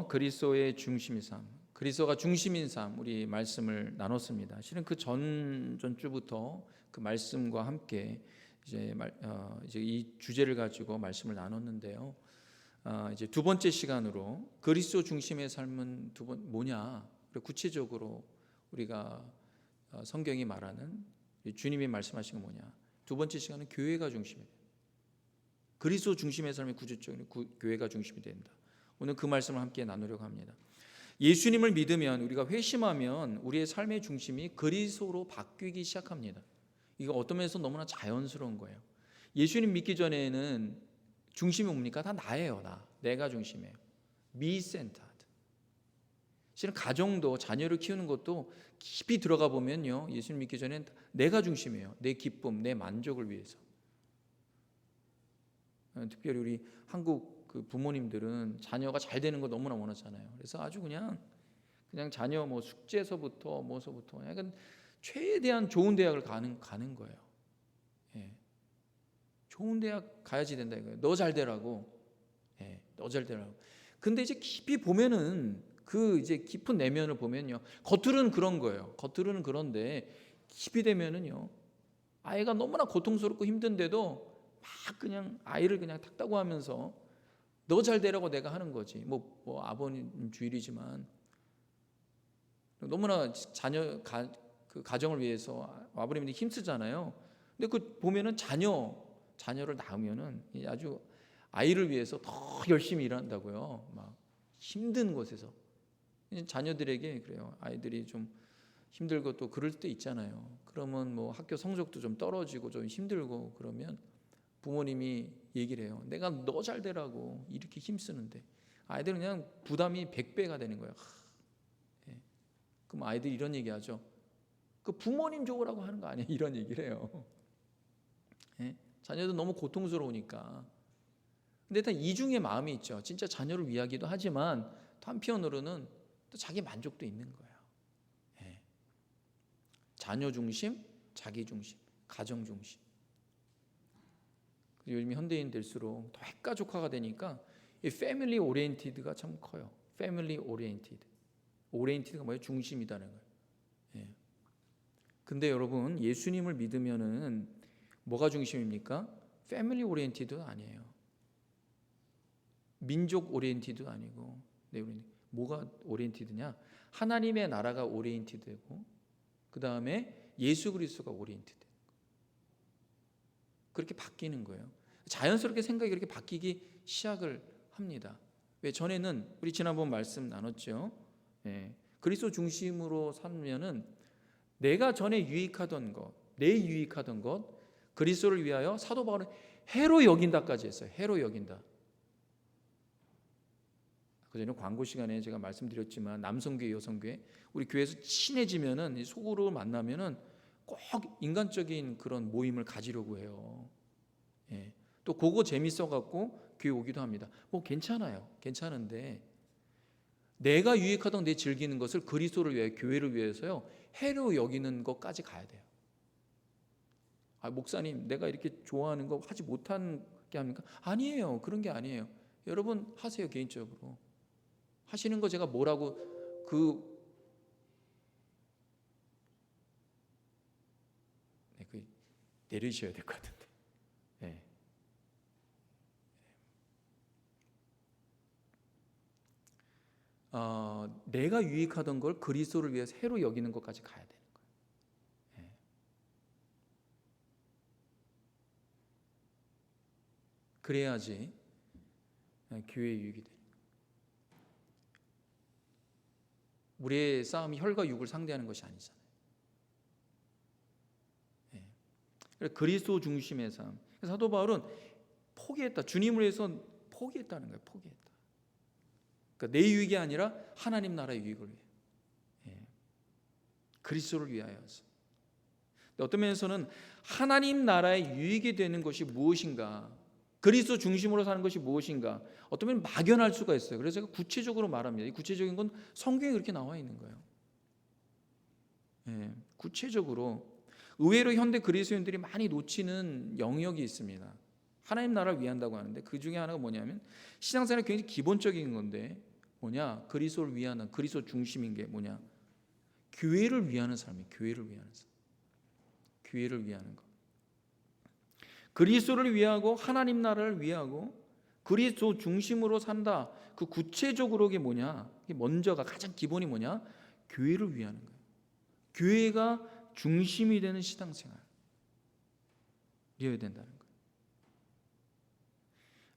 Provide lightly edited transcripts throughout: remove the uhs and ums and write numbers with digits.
앞서서 그리스도의 중심인 삶, 그리스도가 중심인 삶 우리 말씀을 나눴습니다. 실은 그 전주부터 그 말씀과 함께 이제 이 주제를 가지고 말씀을 나눴는데요. 이제 두 번째 시간으로 그리스도 중심의 삶은 뭐냐? 구체적으로 우리가 성경이 말하는 주님이 말씀하신 건 뭐냐? 두 번째 시간은 교회가 중심이에요. 그리스도 중심의 삶이 구체적으로 교회가 중심이 된다. 오늘 그 말씀을 함께 나누려고 합니다. 예수님을 믿으면, 우리가 회심하면 우리의 삶의 중심이 그리스도로 바뀌기 시작합니다. 이거 어떤 면에서 너무나 자연스러운 거예요. 예수님 믿기 전에는 중심이 뭡니까? 다 나예요. 내가 중심이에요. me-centered. 실은 가정도, 자녀를 키우는 것도 깊이 들어가 보면요, 예수님 믿기 전에는 내가 중심이에요. 내 기쁨, 내 만족을 위해서. 특별히 우리 한국 그 부모님들은 자녀가 잘 되는 거 너무나 원하잖아요. 그래서 아주 그냥 자녀 뭐 숙제서부터 뭐서부터 약간 최대한 좋은 대학을 가는 거예요. 예. 좋은 대학 가야지 된다 이거예요. 너 잘 되라고. 예. 너 잘 되라고. 근데 이제 깊이 보면은 그 이제 깊은 내면을 보면요, 겉으로는 그런 거예요. 겉으로는 그런데 깊이 되면은요, 아이가 너무나 고통스럽고 힘든데도 막 그냥 아이를 그냥 탁다고 하면서 너 잘 되라고 내가 하는 거지. 뭐 아버님 주일이지만 너무나 그 가정을 위해서 아버님이 힘쓰잖아요. 근데 그 보면은 자녀를 낳으면은 아주 아이를 위해서 더 열심히 일한다고요. 막 힘든 곳에서 자녀들에게 그래요. 아이들이 좀 힘들고 또 그럴 때 있잖아요. 그러면 뭐 학교 성적도 좀 떨어지고 좀 힘들고 그러면 부모님이 얘기를 해요. 내가 너 잘 되라고 이렇게 힘쓰는데 아이들은 그냥 부담이 100배가 되는 거예요. 예. 그럼 아이들이 이런 얘기하죠. 그 부모님 좋으라고 하는 거 아니야? 이런 얘기를 해요. 예? 자녀도 너무 고통스러우니까. 근데 다 이중의 마음이 있죠. 진짜 자녀를 위하기도 하지만 또 한편으로는 또 자기 만족도 있는 거예요. 예. 자녀 중심, 자기 중심, 가정 중심. 요즘 현대인 될수록 더 핵가족화가 되니까 이 패밀리 오리엔티드가 참 커요. 패밀리 오리엔티드. 오리엔티드가 뭐예요? 중심이다는 거예요. 예. 근데 여러분, 예수님을 믿으면은 뭐가 중심입니까? 패밀리 오리엔티드도 아니에요. 민족 오리엔티드도 아니고, 뭐가 오리엔티드냐? 하나님의 나라가 오리엔티드고, 그 다음에 예수 그리스도가 오리엔티드. 그렇게 바뀌는 거예요. 자연스럽게 생각이 그렇게 바뀌기 시작을 합니다. 왜? 전에는 우리 지난번 말씀 나눴죠. 예. 그리스도 중심으로 살면은 내가 전에 유익하던 것, 내 유익하던 것, 그리스도를 위하여 사도 바울은 해로 여긴다까지 했어요. 해로 여긴다. 그전에 광고 시간에 제가 말씀드렸지만 남성교회, 여성교회, 우리 교회에서 친해지면은 속으로 만나면은 꼭 인간적인 그런 모임을 가지려고 해요. 예. 또 그거 재밌어 갖고 교회 오기도 합니다. 뭐 괜찮아요. 괜찮은데 내가 유익하던 내 즐기는 것을 그리스도를 위해 교회를 위해서요 해로 여기는 것까지 가야 돼요. 목사님 내가 이렇게 좋아하는 거 하지 못한 게 합니까? 아니에요. 그런 게 아니에요. 여러분 하세요. 개인적으로 하시는 거 제가 뭐라고 내리셔야 될 것 같은데. 네. 내가 유익하던 걸 그리스도를 위해서 해로 여기는 것까지 가야 되는 거예요. 네. 그래야지 교회에 유익이 돼요. 우리의 싸움이 혈과 육을 상대하는 것이 아니잖아요. 네. 그리스도 중심의 삶. 사도 바울은 포기했다. 주님을 위해서 포기했다는 거예요. 포기했다. 그러니까 내 유익이 아니라 하나님 나라의 유익을 위해, 그리스도를 위하여서. 어떤 면에서는 하나님 나라의 유익이 되는 것이 무엇인가, 그리스도 중심으로 사는 것이 무엇인가, 어떤 면은 막연할 수가 있어요. 그래서 제가 구체적으로 말합니다. 이 구체적인 건 성경에 그렇게 나와 있는 거예요. 구체적으로 의외로 현대 그리스도인들이 많이 놓치는 영역이 있습니다. 하나님 나라를 위한다고 하는데 그 중에 하나가 뭐냐면 신앙생활이 굉장히 기본적인 건데 뭐냐? 그리스도를 위하는, 그리스도 중심인 게 뭐냐? 교회를 위하는 삶이에요. 교회를 위하는 삶. 교회를 위하는 것. 그리스도를 위하고 하나님 나라를 위하고 그리스도 중심으로 산다. 그 구체적으로 이게 뭐냐? 이게 먼저가 가장 기본이 뭐냐? 교회를 위하는 거예요. 교회가 중심이 되는 신앙생활 이어야 된다는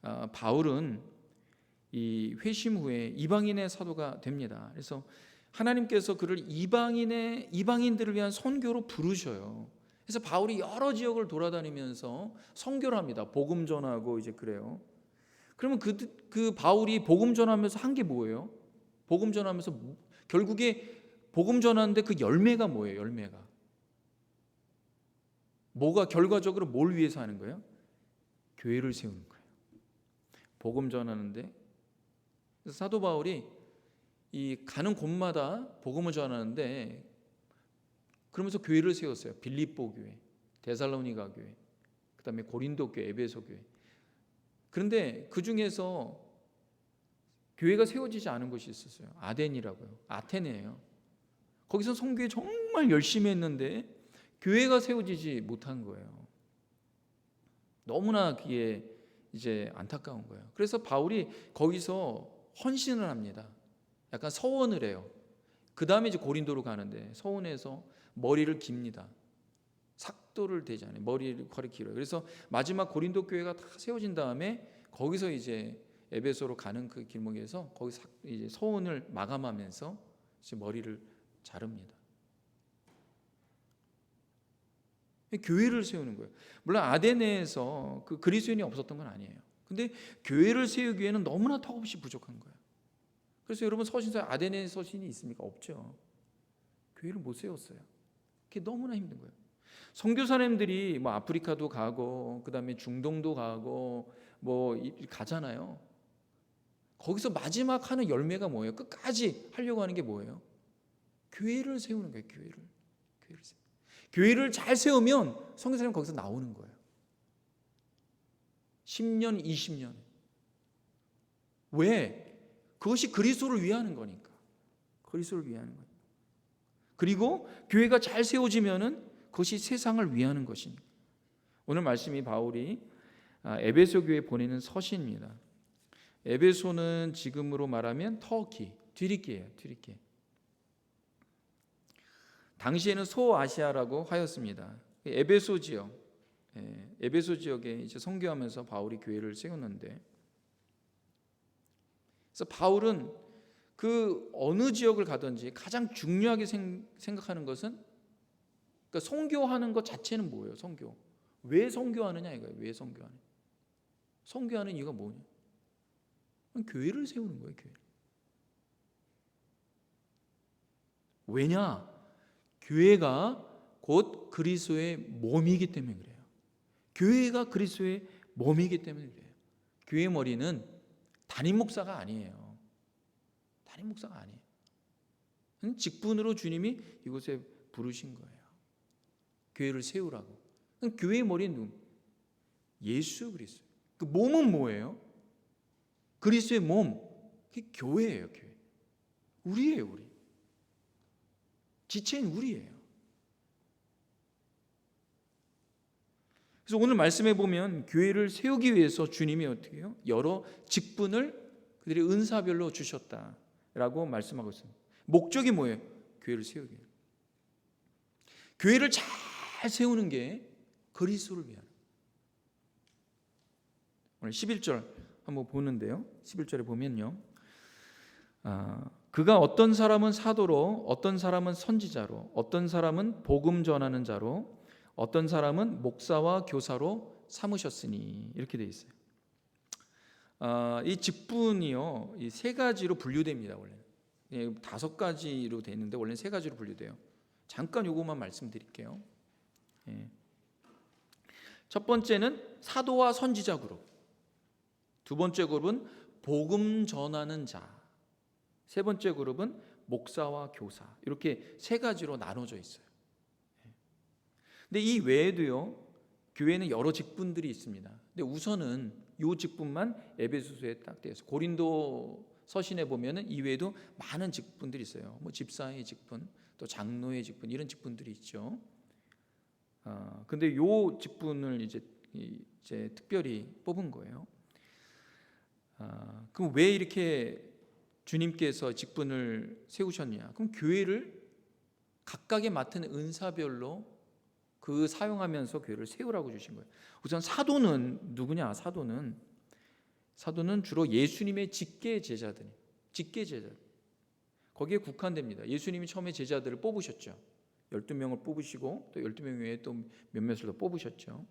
거예요. 바울은 이 회심 후에 이방인의 사도가 됩니다. 그래서 하나님께서 그를 이방인들을 위한 선교로 부르셔요. 그래서 바울이 여러 지역을 돌아다니면서 선교를 합니다. 복음 전하고 이제 그래요. 그러면 그 바울이 복음 전하면서 한 게 뭐예요? 복음 전하면서 결국에 복음 전하는데 그 열매가 뭐예요? 열매가 뭐가 결과적으로 뭘 위해서 하는 거예요? 교회를 세우는 거예요. 복음 전하는데 사도 바울이 이 가는 곳마다 복음을 전하는데 그러면서 교회를 세웠어요. 빌립보 교회, 데살로니가 교회, 그다음에 고린도 교회, 에베소 교회. 그런데 그 중에서 교회가 세워지지 않은 곳이 있었어요. 아덴이라고요. 아테네예요. 거기서 선교에 정말 열심히 했는데 교회가 세워지지 못한 거예요. 너무나 그게 이제 안타까운 거예요. 그래서 바울이 거기서 헌신을 합니다. 약간 서원을 해요. 그 다음에 이제 고린도로 가는데 서원에서 머리를 깁니다. 삭도를 대지 않아요. 머리를 길어요. 그래서 마지막 고린도 교회가 다 세워진 다음에 거기서 이제 에베소로 가는 그 길목에서 거기서 이제 서원을 마감하면서 이제 머리를 자릅니다. 교회를 세우는 거예요. 물론 아데네에서 그 그리스도인이 없었던 건 아니에요. 근데 교회를 세우기에는 너무나 턱없이 부족한 거예요. 그래서 여러분 서신서에 아데네 서신이 있습니까? 없죠. 교회를 못 세웠어요. 그게 너무나 힘든 거예요. 선교사님들이 뭐 아프리카도 가고 그다음에 중동도 가고 뭐 가잖아요. 거기서 마지막 하는 열매가 뭐예요? 끝까지 하려고 하는 게 뭐예요? 교회를 세우는 거예요. 교회를 잘 세우면 선교사님 거기서 나오는 거예요. 10년, 20년. 왜? 그것이 그리스도를 위하는 거니까. 그리스도를 위하는 거예요. 그리고 교회가 잘 세워지면은 그것이 세상을 위하는 것이니까. 오늘 말씀이 바울이 에베소 교회에 보내는 서신입니다. 에베소는 지금으로 말하면 터키, 튀르키예요. 튀르키. 당시에는 소아시아라고 하였습니다. 에베소 지역, 에베소 지역에 이제 선교하면서 바울이 교회를 세웠는데, 그래서 바울은 그 어느 지역을 가든지 가장 중요하게 생각하는 것은, 그러니까 선교하는 것 자체는 뭐예요? 선교. 왜 선교하느냐 이거예요. 왜 선교하느냐? 선교하는 이유가 뭐냐? 교회를 세우는 거예요. 교회. 왜냐? 교회가 곧 그리스도의 몸이기 때문에 그래요. 교회가 그리스도의 몸이기 때문에 그래요. 교회의 머리는 담임 목사가 아니에요. 담임 목사가 아니에요. 직분으로 주님이 이곳에 부르신 거예요. 교회를 세우라고. 교회의 머리는 누구? 예수 그리스도. 그 몸은 뭐예요? 그리스도의 몸. 그게 교회예요. 교회. 우리예요. 우리. 지체인 우리예요. 그래서 오늘 말씀해 보면 교회를 세우기 위해서 주님이 어떻게 해요? 여러 직분을 그들의 은사별로 주셨다라고 말씀하고 있습니다. 목적이 뭐예요? 교회를 세우기. 교회를 잘 세우는 게 그리스도를 위한. 오늘 11절 한번 보는데요. 11절에 보면요. 그가 어떤 사람은 사도로, 어떤 사람은 선지자로, 어떤 사람은 복음 전하는 자로, 어떤 사람은 목사와 교사로 삼으셨으니, 이렇게 되어 있어요. 이 직분이요, 이 세 가지로 분류됩니다. 원래 5가지로 되어 있는데 원래 3가지로 분류돼요. 잠깐 요것만 말씀드릴게요. 첫 번째는 사도와 선지자 그룹, 두 번째 그룹은 복음 전하는 자, 세 번째 그룹은 목사와 교사. 이렇게 3가지로 나눠져 있어요. 근데 이 외에도요, 교회는 여러 직분들이 있습니다. 근데 우선은 이 직분만 에베소서에 딱 되어 있어요. 고린도 서신에 보면은 이외에도 많은 직분들이 있어요. 뭐 집사의 직분, 또 장로의 직분, 이런 직분들이 있죠. 근데 요 직분을 이제 특별히 뽑은 거예요. 그럼 왜 이렇게 주님께서 직분을 세우셨냐? 그럼 교회를 각각의 맡은 은사별로 그 사용하면서 교회를 세우라고 주신 거예요. 우선 사도는 누구냐? 사도는 주로 예수님의 직계 제자들. 거기에 국한됩니다. 예수님이 처음에 제자들을 뽑으셨죠. 12명을 뽑으시고 또 12명 외에 또 몇몇을 더 뽑으셨죠.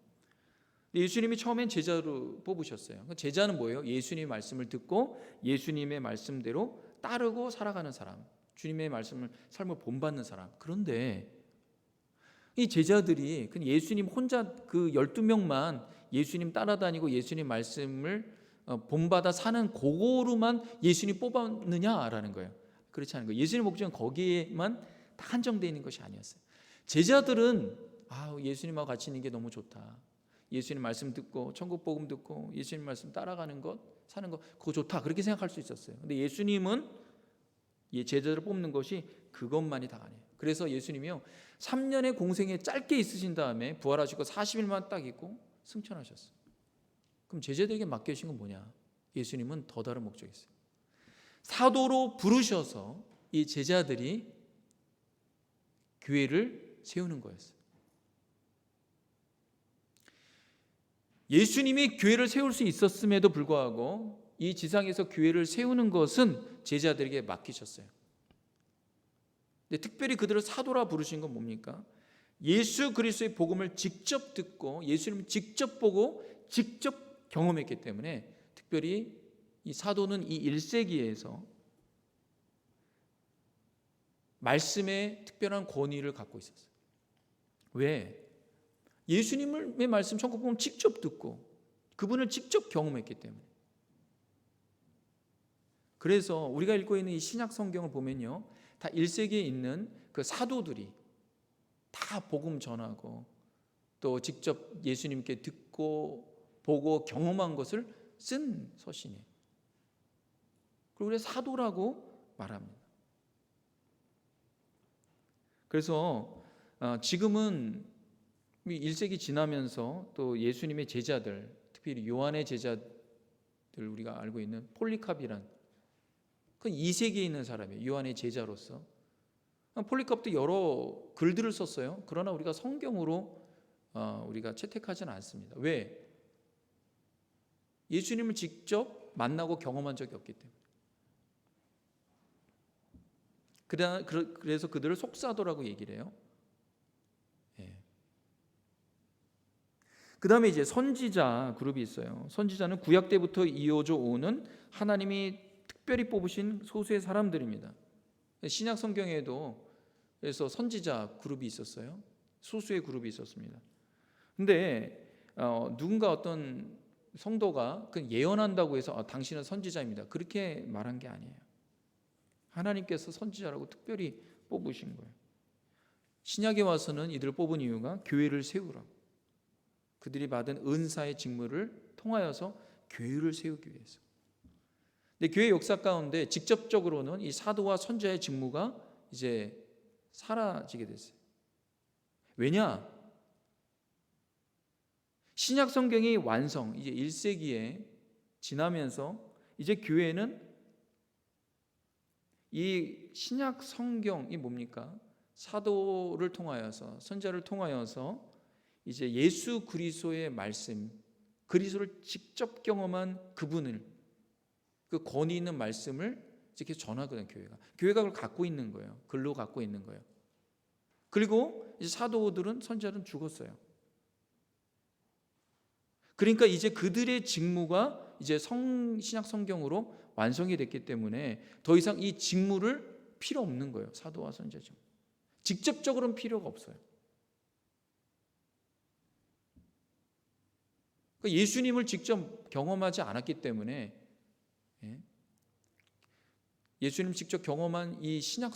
예수님이 처음엔 제자로 뽑으셨어요. 제자는 뭐예요? 예수님의 말씀을 듣고 예수님의 말씀대로 따르고 살아가는 사람, 주님의 삶을 본받는 사람. 그런데 이 제자들이 예수님 혼자 그 12명만 예수님 따라다니고 예수님 말씀을 본받아 사는 그거로만 예수님 뽑았느냐라는 거예요. 그렇지 않은 거예요. 예수님 목적은 거기에만 한정되어 있는 것이 아니었어요. 제자들은 예수님하고 같이 있는 게 너무 좋다. 예수님 말씀 듣고 천국 복음 듣고 예수님 말씀 따라가는 것, 사는 것, 그거 좋다. 그렇게 생각할 수 있었어요. 근데 예수님은 제자들을 뽑는 것이 그것만이 다 아니에요. 그래서 예수님이요 3년의 공생에 짧게 있으신 다음에 부활하시고 40일만 딱 있고 승천하셨어요. 그럼 제자들에게 맡겨주신 건 뭐냐? 예수님은 더 다른 목적이 있어요. 사도로 부르셔서 이 제자들이 교회를 세우는 거였어요. 예수님이 교회를 세울 수 있었음에도 불구하고 이 지상에서 교회를 세우는 것은 제자들에게 맡기셨어요. 근데 특별히 그들을 사도라 부르신 건 뭡니까? 예수 그리스도의 복음을 직접 듣고 예수님을 직접 보고 직접 경험했기 때문에 특별히 이 사도는 이 1세기에서 말씀에 특별한 권위를 갖고 있었어요. 왜? 예수님의 말씀 천국 복음 직접 듣고 그분을 직접 경험했기 때문에. 그래서 우리가 읽고 있는 이 신약 성경을 보면요, 다 1세기에 있는 그 사도들이 다 복음 전하고 또 직접 예수님께 듣고 보고 경험한 것을 쓴 서신이에요. 그리고 그래서 사도라고 말합니다. 그래서 지금은 1세기 지나면서 또 예수님의 제자들, 특별히 요한의 제자들 우리가 알고 있는 폴리캅이란 그 2세기에 있는 사람이에요. 요한의 제자로서. 폴리캅도 여러 글들을 썼어요. 그러나 우리가 성경으로 우리가 채택하지는 않습니다. 왜? 예수님을 직접 만나고 경험한 적이 없기 때문에. 그래서 그들을 속사도라고 얘기를 해요. 그 다음에 이제 선지자 그룹이 있어요. 선지자는 구약 때부터 이어져 오는 하나님이 특별히 뽑으신 소수의 사람들입니다. 신약 성경에도 그래서 선지자 그룹이 있었어요. 소수의 그룹이 있었습니다. 근데 누군가 어떤 성도가 예언한다고 해서 당신은 선지자입니다. 그렇게 말한 게 아니에요. 하나님께서 선지자라고 특별히 뽑으신 거예요. 신약에 와서는 이들을 뽑은 이유가 교회를 세우라고. 그들이 받은 은사의 직무를 통하여서 교회를 세우기 위해서. 근데 교회 역사 가운데 직접적으로는 이 사도와 선지자의 직무가 이제 사라지게 됐어요. 왜냐? 신약 성경이 완성, 이제 1세기에 지나면서 이제 교회는 이 신약 성경이 뭡니까? 사도를 통하여서 선지자를 통하여서 이제 예수 그리스도의 말씀, 그리스도를 직접 경험한 그분을 그 권위 있는 말씀을 이렇게 전하거든요. 교회가 그걸 갖고 있는 거예요. 글로 갖고 있는 거예요. 그리고 이제 사도들은 선지자들은 죽었어요. 그러니까 이제 그들의 직무가 이제 신약 성경으로 완성이 됐기 때문에 더 이상 이 직무를 필요 없는 거예요. 사도와 선지자 직무. 직접적으로는 필요가 없어요. 그러니까 예수님을 직접 경험하지 않았기 때문에 예수님 직접 경험한 이 신약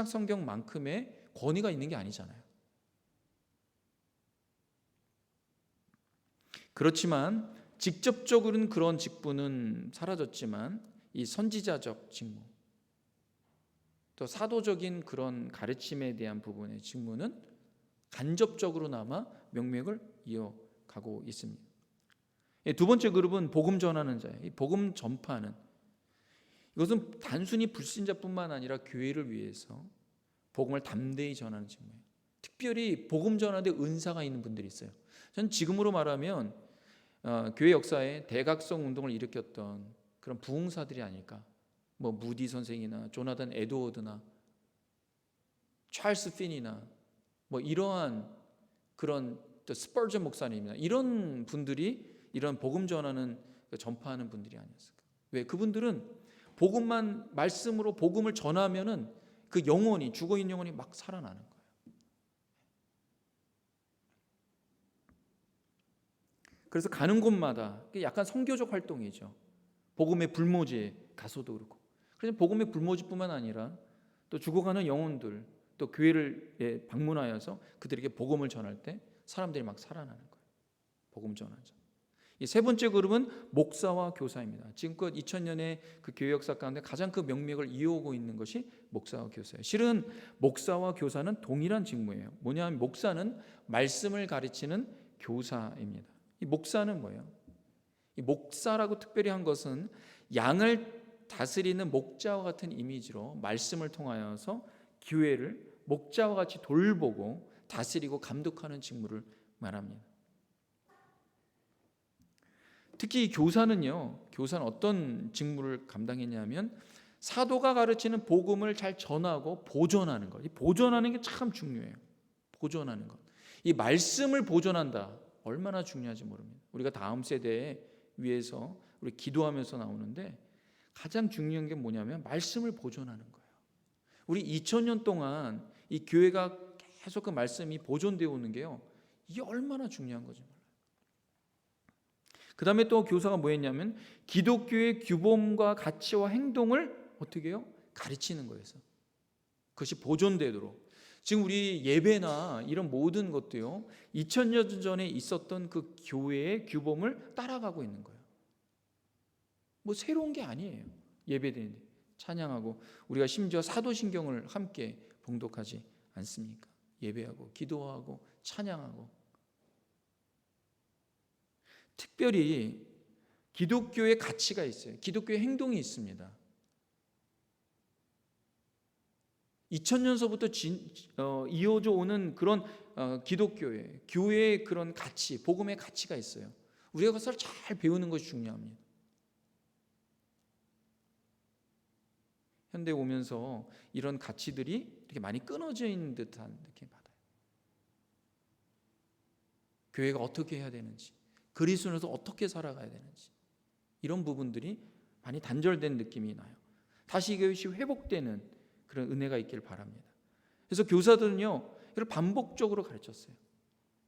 성경만큼의 권위가 있는 게 아니잖아요. 그렇지만 직접적으로는 그런 직분은 사라졌지만 이 선지자적 직무, 또 사도적인 그런 가르침에 대한 부분의 직무는 간접적으로나마 명맥을 이어가고 있습니다. 두 번째 그룹은 복음 전하는 자예요. 이 복음 전파는, 이것은 단순히 불신자뿐만 아니라 교회를 위해서 복음을 담대히 전하는 직무예요. 특별히 복음 전하는데 은사가 있는 분들이 있어요. 저는 지금으로 말하면 교회 역사에 대각성 운동을 일으켰던 그런 부흥사들이 아닐까. 뭐 무디 선생이나 조나단 에드워드나 찰스 핀이나 뭐 이러한 그런 스펄전 목사님이나 이런 분들이 이런 복음 전하는 전파하는 분들이 아니었을까. 왜? 그분들은 복음만 말씀으로 복음을 전하면은 그 영혼이, 죽어있는 영혼이 막 살아나는 거예요. 그래서 가는 곳마다 약간 선교적 활동이죠. 복음의 불모지에 가서도 그렇고. 그래서 복음의 불모지뿐만 아니라 또 죽어가는 영혼들, 또 교회를 방문하여서 그들에게 복음을 전할 때 사람들이 막 살아나는 거예요. 복음 전하자. 이 세 번째 그룹은 목사와 교사입니다. 지금껏 2000년의 그 교회 역사 가운데 가장 그 명맥을 이어오고 있는 것이 목사와 교사예요. 실은 목사와 교사는 동일한 직무예요. 뭐냐면 목사는 말씀을 가르치는 교사입니다. 이 목사는 뭐예요? 이 목사라고 특별히 한 것은 양을 다스리는 목자와 같은 이미지로 말씀을 통하여서 교회를 목자와 같이 돌보고 다스리고 감독하는 직무를 말합니다. 특히 교사는 어떤 직무를 감당했냐면 사도가 가르치는 복음을 잘 전하고 보존하는 것. 이 보존하는 게 참 중요해요. 보존하는 것. 이 말씀을 보존한다. 얼마나 중요한지 모릅니다. 우리가 다음 세대에 위해서 우리 기도하면서 나오는데 가장 중요한 게 뭐냐면 말씀을 보존하는 거예요. 우리 2000년 동안 이 교회가 계속 그 말씀이 보존되어 오는 게요. 이게 얼마나 중요한 거지 몰라요. 그 다음에 또 교사가 뭐 했냐면 기독교의 규범과 가치와 행동을 어떻게 해요? 가르치는 거예요. 그것이 보존되도록. 지금 우리 예배나 이런 모든 것도요 2000년 전에 있었던 그 교회의 규범을 따라가고 있는 거예요. 뭐 새로운 게 아니에요. 예배드리는데 찬양하고 우리가 심지어 사도신경을 함께 봉독하지 않습니까? 예배하고 기도하고 찬양하고. 특별히 기독교의 가치가 있어요. 기독교의 행동이 있습니다. 2000년서부터 이어져 오는 그런 기독교의 교회의 그런 가치, 복음의 가치가 있어요. 우리가 그것을 잘 배우는 것이 중요합니다. 현대에 오면서 이런 가치들이 이렇게 많이 끊어져 있는 듯한 느낌을 받아요. 교회가 어떻게 해야 되는지, 그리스도인으로서 어떻게 살아가야 되는지 이런 부분들이 많이 단절된 느낌이 나요. 다시 이것이 회복되는 그런 은혜가 있기를 바랍니다. 그래서 교사들은요 이걸 반복적으로 가르쳤어요.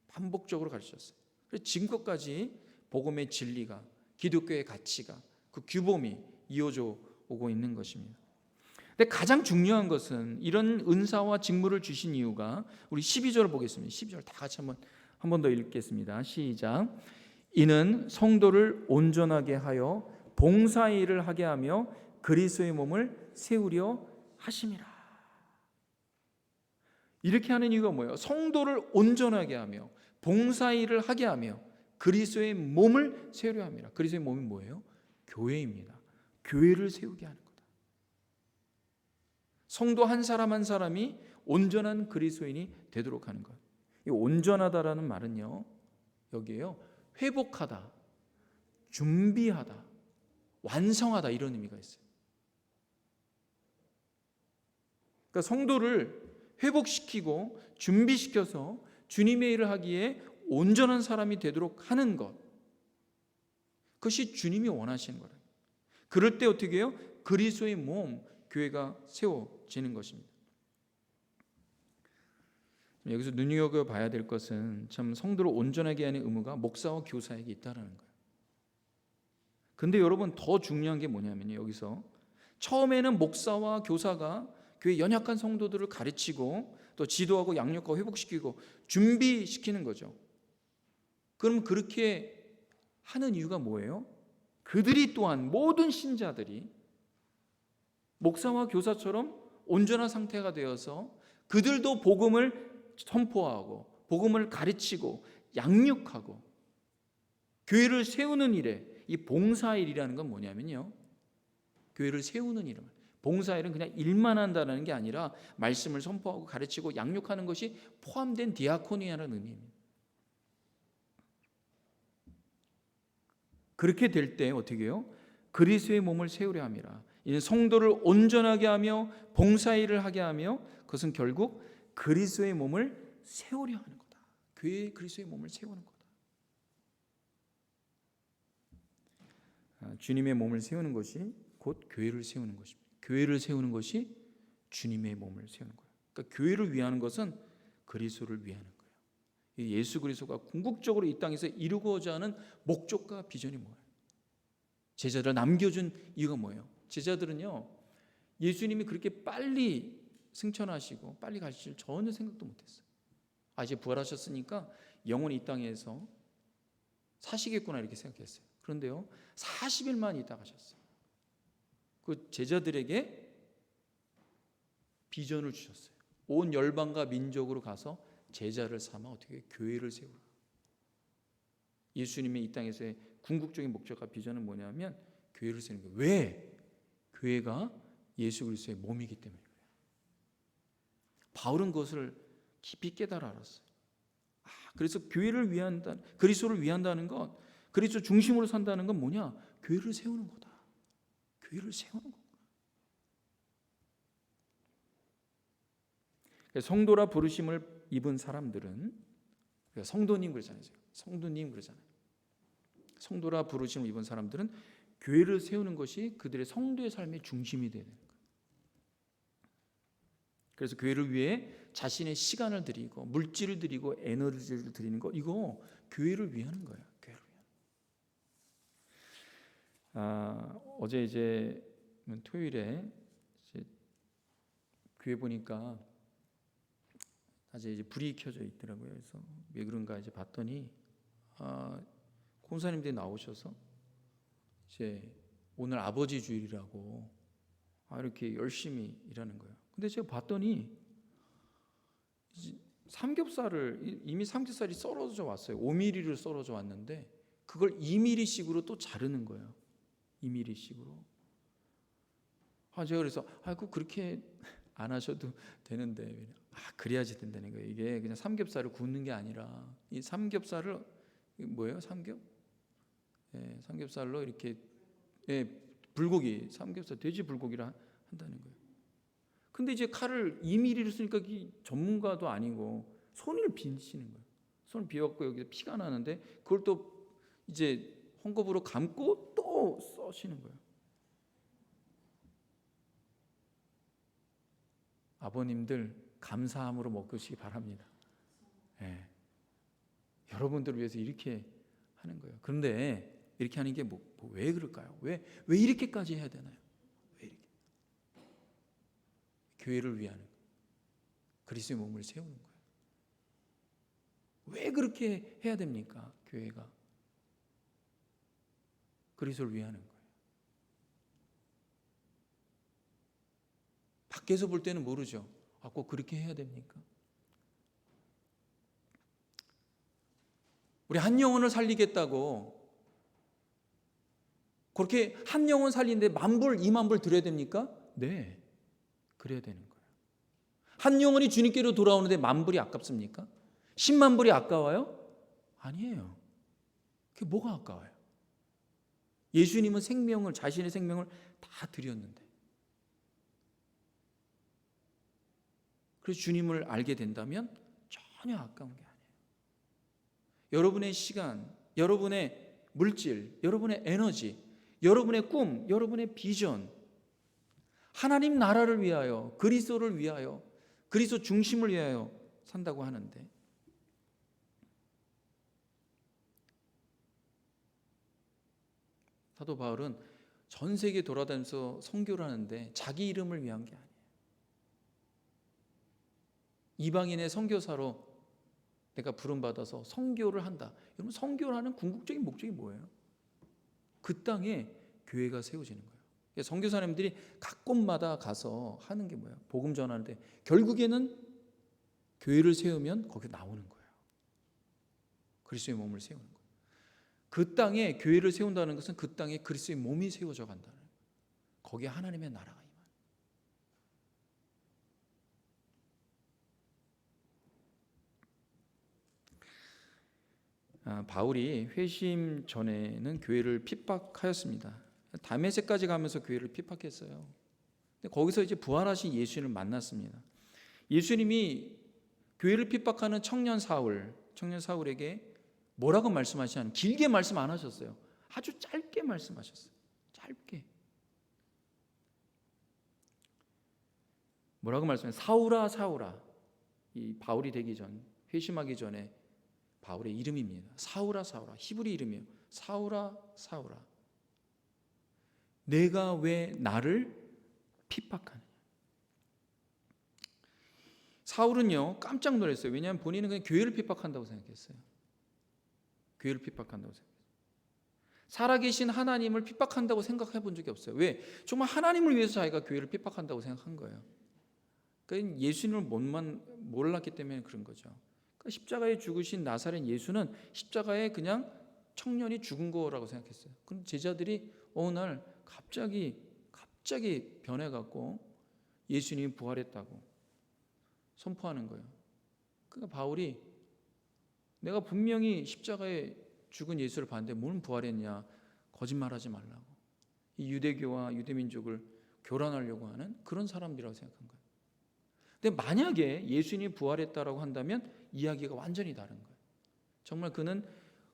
반복적으로 가르쳤어요. 그래서 지금까지 복음의 진리가, 기독교의 가치가, 그 규범이 이어져 오고 있는 것입니다. 근데 가장 중요한 것은 이런 은사와 직무를 주신 이유가 우리 12절을 보겠습니다. 12절 다 같이 한 번 더 읽겠습니다. 시작. 이는 성도를 온전하게 하여 봉사일을 하게 하며 그리스도의 몸을 세우려 하심이라. 이렇게 하는 이유가 뭐예요? 성도를 온전하게 하며 봉사일을 하게 하며 그리스도의 몸을 세우려 함이라. 그리스도의 몸이 뭐예요? 교회입니다. 교회를 세우게 하는 거다. 성도 한 사람 한 사람이 온전한 그리스도인이 되도록 하는 것. 이 온전하다라는 말은요, 여기에요, 회복하다, 준비하다, 완성하다 이런 의미가 있어요. 그러니까 성도를 회복시키고 준비시켜서 주님의 일을 하기에 온전한 사람이 되도록 하는 것, 그것이 주님이 원하시는 거예요. 그럴 때 어떻게 해요? 그리스도의 몸, 교회가 세워지는 것입니다. 여기서 눈여겨봐야 될 것은 참 성도를 온전하게 하는 의무가 목사와 교사에게 있다는 거예요. 근데 여러분 더 중요한 게 뭐냐면요, 여기서 처음에는 목사와 교사가 교회 연약한 성도들을 가르치고 또 지도하고 양육하고 회복시키고 준비시키는 거죠. 그럼 그렇게 하는 이유가 뭐예요? 그들이 또한 모든 신자들이 목사와 교사처럼 온전한 상태가 되어서 그들도 복음을 선포하고 복음을 가르치고 양육하고 교회를 세우는 일에, 이 봉사일이라는 건 뭐냐면요, 교회를 세우는 일, 봉사일은 그냥 일만 한다는 게 아니라 말씀을 선포하고 가르치고 양육하는 것이 포함된 디아코니아라는 의미입니다. 그렇게 될 때 어떻게 해요? 그리스도의 몸을 세우려 함이라. 이는 성도를 온전하게 하며 봉사일을 하게 하며 그것은 결국 그리스도의 몸을 세우려 하는 거다. 교회의 그리스도의 몸을 세우는 거다. 주님의 몸을 세우는 것이 곧 교회를 세우는 것입니다. 교회를 세우는 것이 주님의 몸을 세우는 거예요. 그러니까 교회를 위하는 것은 그리스도를 위하는 거예요. 예수 그리스도가 궁극적으로 이 땅에서 이루고자 하는 목적과 비전이 뭐예요? 제자들을 남겨준 이유가 뭐예요? 제자들은요, 예수님이 그렇게 빨리 승천하시고 빨리 가실 줄 전혀 생각도 못했어요. 이제 부활하셨으니까 영원히 이 땅에서 사시겠구나 이렇게 생각했어요. 그런데요, 40일만 있다 가셨어요. 그 제자들에게 비전을 주셨어요. 온 열방과 민족으로 가서 제자를 삼아 어떻게 교회를 세우라. 예수님의 이 땅에서의 궁극적인 목적과 비전은 뭐냐면 교회를 세우는 거예요. 왜? 교회가 예수 그리스도의 몸이기 때문에 그래요. 바울은 그것을 깊이 깨달아 알았어요. 그래서 교회를 위한다, 그리스도를 위한다는 것, 그리스도 중심으로 산다는 건 뭐냐? 교회를 세우는 거다. 교회를 세우는 거구나. 성도라 부르심을 입은 사람들은, 성도님 그러잖아요. 성도님 그러잖아요. 성도라 부르심을 입은 사람들은 교회를 세우는 것이 그들의 성도의 삶의 중심이 되는 거예요. 그래서 교회를 위해 자신의 시간을 드리고 물질을 드리고 에너지를 드리는 거, 이거 교회를 위하는 거예요. 교회를 위하는. 어제 이제 토요일에 이제 교회 보니까 아직 이제 불이 켜져 있더라고요. 그래서 왜 그런가 이제 봤더니 권사님들이 나오셔서 이제 오늘 아버지 주일이라고 이렇게 열심히 일하는 거예요. 근데 제가 봤더니 삼겹살을 이미 삼겹살이 썰어져 왔어요. 5mm를 썰어져 왔는데 그걸 2mm씩으로 또 자르는 거예요. 2mm씩으로. 제가 그래서 그렇게 안 하셔도 되는데 그래야지 된다는 거예요. 이게 그냥 삼겹살을 굽는 게 아니라 이 삼겹살을 뭐예요? 삼겹살로 이렇게 불고기, 삼겹살, 돼지 불고기를 한다는 거예요. 근데 이제 칼을 2mm를 쓰니까 전문가도 아니고 손을 비시는 거예요. 손을 비웠고 여기서 피가 나는데 그걸 또 이제 헝겊으로 감고 또 써시는 거예요. 아버님들 감사함으로 먹으시기 바랍니다. 여러분들을 위해서 이렇게 하는 거예요. 그런데 이렇게 하는 게 왜 그럴까요? 왜 이렇게까지 해야 되나요? 왜 이렇게? 교회를 위하는 거예요. 그리스도의 몸을 세우는 거예요. 왜 그렇게 해야 됩니까? 교회가 그리스도를 위하는 거예요. 밖에서 볼 때는 모르죠. 꼭 그렇게 해야 됩니까? 우리 한 영혼을 살리겠다고 그렇게 한 영혼 살리는데 10,000불, 20,000불 드려야 됩니까? 네, 그래야 되는 거예요. 한 영혼이 주님께로 돌아오는데 10,000불이 아깝습니까? 100,000불이 아까워요? 아니에요. 그게 뭐가 아까워요? 예수님은 자신의 생명을 다 드렸는데, 그래서 주님을 알게 된다면 전혀 아까운 게 아니에요. 여러분의 시간, 여러분의 물질, 여러분의 에너지, 여러분의 꿈, 여러분의 비전, 하나님 나라를 위하여, 그리스도를 위하여, 그리스도 중심을 위하여 산다고 하는데, 사도 바울은 전 세계 돌아다니면서 선교를 하는데 자기 이름을 위한 게 아니에요. 이방인의 선교사로 내가 부름받아서 선교를 한다. 여러분, 선교를 하는 궁극적인 목적이 뭐예요? 그 땅에 교회가 세워지는 거예요. 선교사님들이 각 곳마다 가서 하는 게 뭐예요? 복음 전하는데 결국에는 교회를 세우면 거기 나오는 거예요. 그리스도의 몸을 세우는 거예요. 그 땅에 교회를 세운다는 것은 그 땅에 그리스도의 몸이 세워져 간다는 거예요. 거기에 하나님의 나라가 바울이 회심 전에는 교회를 핍박하였습니다. 다메섹까지 가면서 교회를 핍박했어요. 근데 거기서 이제 부활하신 예수님을 만났습니다. 예수님이 교회를 핍박하는 청년 사울에게 뭐라고 말씀하시냐면 길게 말씀 안 하셨어요. 아주 짧게 말씀하셨어요. 짧게. 뭐라고 말씀해요? 사울아 사울아. 이 바울이 되기 전, 회심하기 전에 바울의 이름입니다. 사울아 사울아. 히브리 이름이에요. 사울아 사울아. 내가 왜 나를 핍박하느냐. 사울은요 깜짝 놀랐어요. 왜냐하면 본인은 그냥 교회를 핍박한다고 생각했어요. 교회를 핍박한다고 생각했어요. 살아계신 하나님을 핍박한다고 생각해 본 적이 없어요. 왜? 정말 하나님을 위해서 자기가 교회를 핍박한다고 생각한 거예요. 그러니까 예수님을 몰랐기 때문에 그런 거죠. 그러니까 십자가에 죽으신 나사렛 예수는 십자가에 그냥 청년이 죽은 거라고 생각했어요. 그런데 제자들이 어느 날 갑자기 변해갖고 예수님이 부활했다고 선포하는 거예요. 그러니까 바울이 내가 분명히 십자가에 죽은 예수를 봤는데 뭘 부활했냐, 거짓말하지 말라고. 이 유대교와 유대민족을 교란하려고 하는 그런 사람들이라고 생각한 거예요. 근데 만약에 예수님이 부활했다라고 한다면 이야기가 완전히 다른 거예요. 정말 그는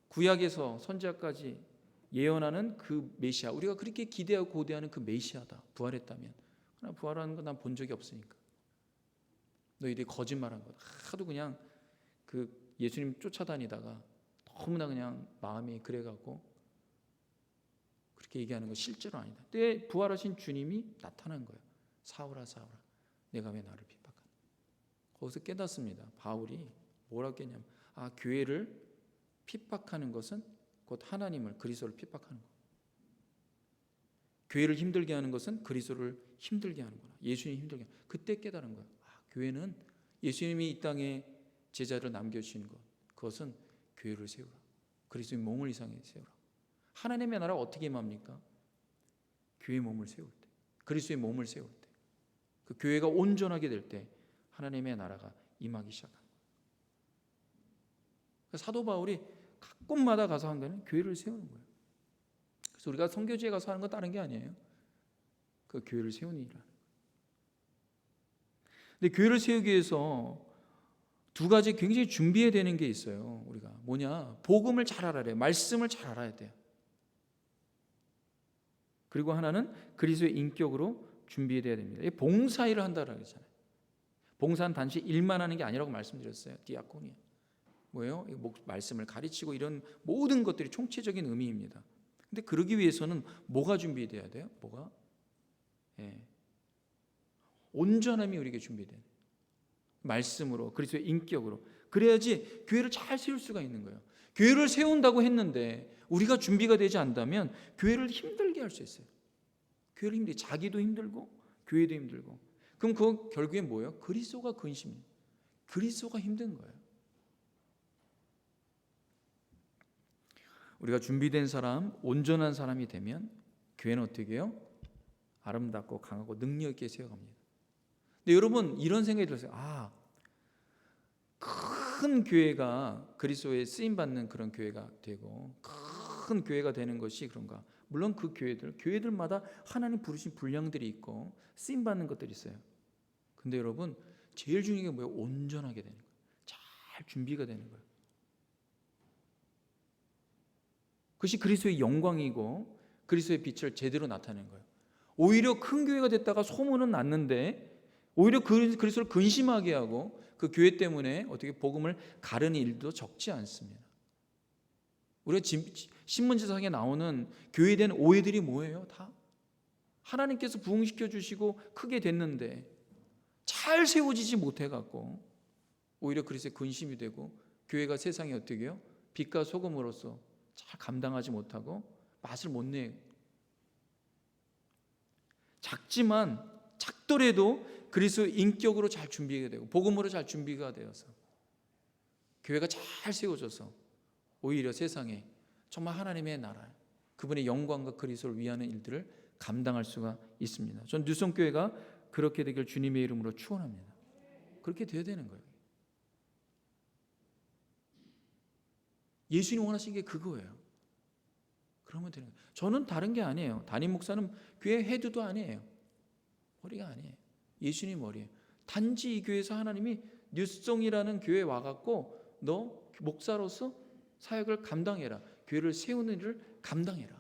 구약에서 선지자까지 예언하는 그 메시아, 우리가 그렇게 기대하고 고대하는 그 메시아다. 부활했다면. 그러나 부활하는 건 난 본 적이 없으니까. 너희들이 거짓말한 거다. 하도 그냥 그 예수님 쫓아다니다가 너무나 그냥 마음이 그래갖고 그렇게 얘기하는 거 실제로 아니다. 그때 부활하신 주님이 나타난 거예요. 사울아 사울아, 내가 왜 나를 핍박하나. 거기서 깨닫습니다. 바울이 뭐라고 했냐면 교회를 핍박하는 것은 곧 하나님을, 그리스도를 핍박하는 거. 교회를 힘들게 하는 것은 그리스도를 힘들게 하는 거나 예수님 힘들게 하는 거. 그때 깨달은 거예요. 교회는 예수님이 이 땅에 제자를 남겨주신 것, 그것은 교회를 세우라. 그리스도의 몸을 이상하게 세우라. 하나님의 나라 어떻게 임합니까? 교회의 몸을 세울 때, 그리스도의 몸을 세울 때, 그 교회가 온전하게 될 때 하나님의 나라가 임하기 시작합니다. 사도 바울이 각 곳마다 가서 한 거는 교회를 세우는 거예요. 그래서 우리가 선교지에 가서 하는 건 다른 게 아니에요. 그 교회를 세우는 일이라는 거예요. 근데 교회를 세우기 위해서 두 가지 굉장히 준비해야 되는 게 있어요. 우리가 뭐냐? 복음을 잘 알아야 돼요. 말씀을 잘 알아야 돼요. 그리고 하나는 그리스도의 인격으로 준비해야 됩니다. 봉사일을 한다고 했잖아요. 봉사는 단지 일만 하는 게 아니라고 말씀드렸어요. 디아코니아. 뭐예요? 말씀을 가르치고 이런 모든 것들이 총체적인 의미입니다. 근데 그러기 위해서는 뭐가 준비돼야 돼요? 뭐가? 온전함이 우리에게 준비돼요. 말씀으로, 그리스도의 인격으로. 그래야지 교회를 잘 세울 수가 있는 거예요. 교회를 세운다고 했는데 우리가 준비가 되지 않다면 교회를 힘들게 할 수 있어요. 교회를 힘들게, 자기도 힘들고 교회도 힘들고. 그럼 그 결국엔 뭐예요? 그리스도가 근심이에요. 그리스도가 힘든 거예요. 우리가 준비된 사람, 온전한 사람이 되면 교회는 어떻게 해요? 아름답고 강하고 능력 있게 세워갑니다. 근데 여러분 이런 생각이 들었어요. 큰 교회가 그리스도의 쓰임 받는 그런 교회가 되고 큰 교회가 되는 것이 그런가? 물론 그 교회들마다 하나님 부르신 분량들이 있고 쓰임 받는 것들이 있어요. 근데 여러분 제일 중요한 게 뭐예요? 온전하게 되는 거예요. 잘 준비가 되는 거예요. 그것이 그리스도의 영광이고 그리스도의 빛을 제대로 나타내는 거예요. 오히려 큰 교회가 됐다가 소문은 났는데 오히려 그리스도를 근심하게 하고 그 교회 때문에 어떻게 복음을 가르는 일도 적지 않습니다. 우리가 신문지상에 나오는 교회에 대한 오해들이 뭐예요? 다 하나님께서 부흥시켜 주시고 크게 됐는데 잘 세워지지 못해갖고 오히려 그리스도의 근심이 되고 교회가 세상에 어떻게 해요? 빛과 소금으로서 잘 감당하지 못하고 맛을 못 내. 작지만 작더라도 그리스도 인격으로 잘 준비가 되고 복음으로 잘 준비가 되어서 교회가 잘 세워져서 오히려 세상에 정말 하나님의 나라, 그분의 영광과 그리스도를 위하는 일들을 감당할 수가 있습니다. 전 뉴성교회가 그렇게 되길 주님의 이름으로 축원합니다. 그렇게 되어야 되는 거예요. 예수님 원하신 게 그거예요. 그러면 되는 거예요. 저는 다른 게 아니에요. 담임 목사는 교회 헤드도 아니에요. 머리가 아니에요. 예수님 머리예요. 단지 이 교회에서 하나님이 뉴성이라는 교회에 와갖고 너 목사로서 사역을 감당해라. 교회를 세우는 일을 감당해라.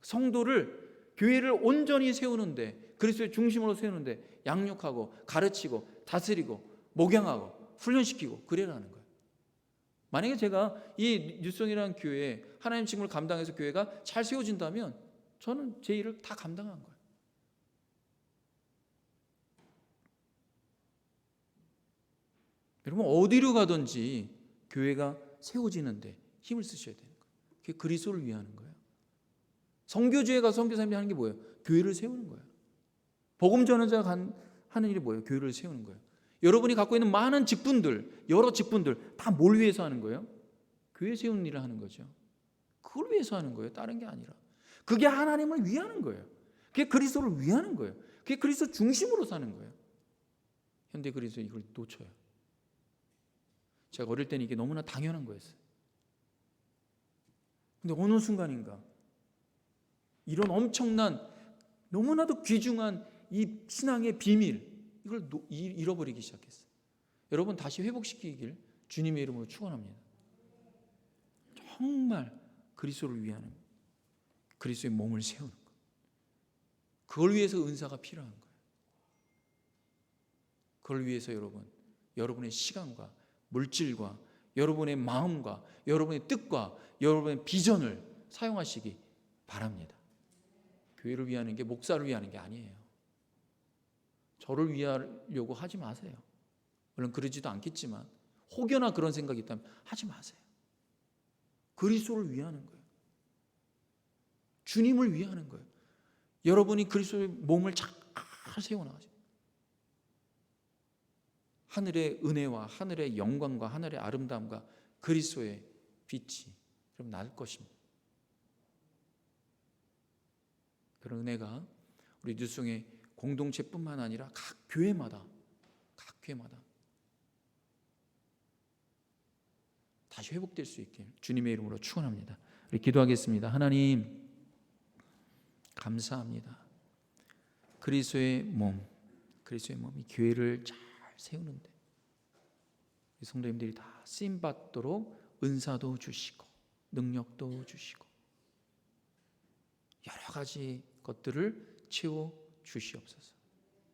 성도를 교회를 온전히 세우는데 그리스도의 중심으로 세우는데 양육하고 가르치고 다스리고 목양하고 훈련시키고 그래라는 거예요. 만약에 제가 이 뉴성이라는 교회에 하나님 직분을 감당해서 교회가 잘 세워진다면 저는 제 일을 다 감당한 거예요. 여러분 어디로 가든지 교회가 세워지는데 힘을 쓰셔야 되는 거예요. 그게 그리스도를 위하는 거예요. 선교지에 가서 선교사님들이 하는 게 뭐예요? 교회를 세우는 거예요. 복음 전환자가 하는 일이 뭐예요? 교회를 세우는 거예요. 여러분이 갖고 있는 많은 직분들, 여러 직분들 다 뭘 위해서 하는 거예요? 교회 세우는 일을 하는 거죠. 그걸 위해서 하는 거예요. 다른 게 아니라. 그게 하나님을 위하는 거예요. 그게 그리스도를 위하는 거예요. 그게 그리스도 중심으로 사는 거예요. 현대 그리스도 이걸 놓쳐요. 제가 어릴 때는 이게 너무나 당연한 거였어요. 근데 어느 순간인가 이런 엄청난 너무나도 귀중한 이 신앙의 비밀 이걸 잃어버리기 시작했어요. 여러분 다시 회복시키길 주님의 이름으로 축원합니다. 정말 그리스도를 위하는 그리스도의 몸을 세우는 것. 그걸 위해서 은사가 필요한 거예요. 그걸 위해서 여러분의 시간과 물질과 여러분의 마음과 여러분의 뜻과 여러분의 비전을 사용하시기 바랍니다. 교회를 위하는 게 목사를 위하는 게 아니에요. 저를 위하려고 하지 마세요. 물론 그러지도 않겠지만 혹여나 그런 생각이 있다면 하지 마세요. 그리스도를 위하는 거예요. 주님을 위하는 거예요. 여러분이 그리스도의 몸을 잘 세워나가죠. 하늘의 은혜와 하늘의 영광과 하늘의 아름다움과 그리스도의 빛이 그럼 날 것입니다. 그런 은혜가 우리 뉴성의 공동체뿐만 아니라 각 교회마다 다시 회복될 수 있게 주님의 이름으로 축원합니다. 우리 기도하겠습니다. 하나님 감사합니다. 그리스도의 몸이 교회를 잘 세우는데 성도님들이 다 쓰임 받도록 은사도 주시고 능력도 주시고 여러 가지 것들을 채워 주시옵소서.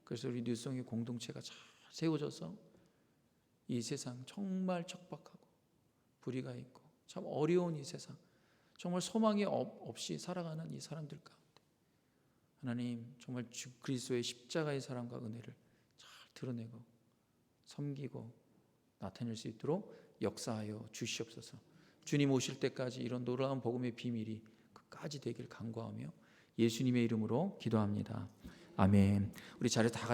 그래서 우리 뉴성의 공동체가 잘 세워져서 이 세상 정말 척박하고 불의가 있고 참 어려운 이 세상 정말 소망이 없이 살아가는 이 사람들 가운데 하나님 정말 주 그리스도의 십자가의 사랑과 은혜를 잘 드러내고 섬기고 나타낼 수 있도록 역사하여 주시옵소서. 주님 오실 때까지 이런 놀라운 복음의 비밀이 끝까지 되길 간구하며 예수님의 이름으로 기도합니다. 아멘. 우리 자리에 다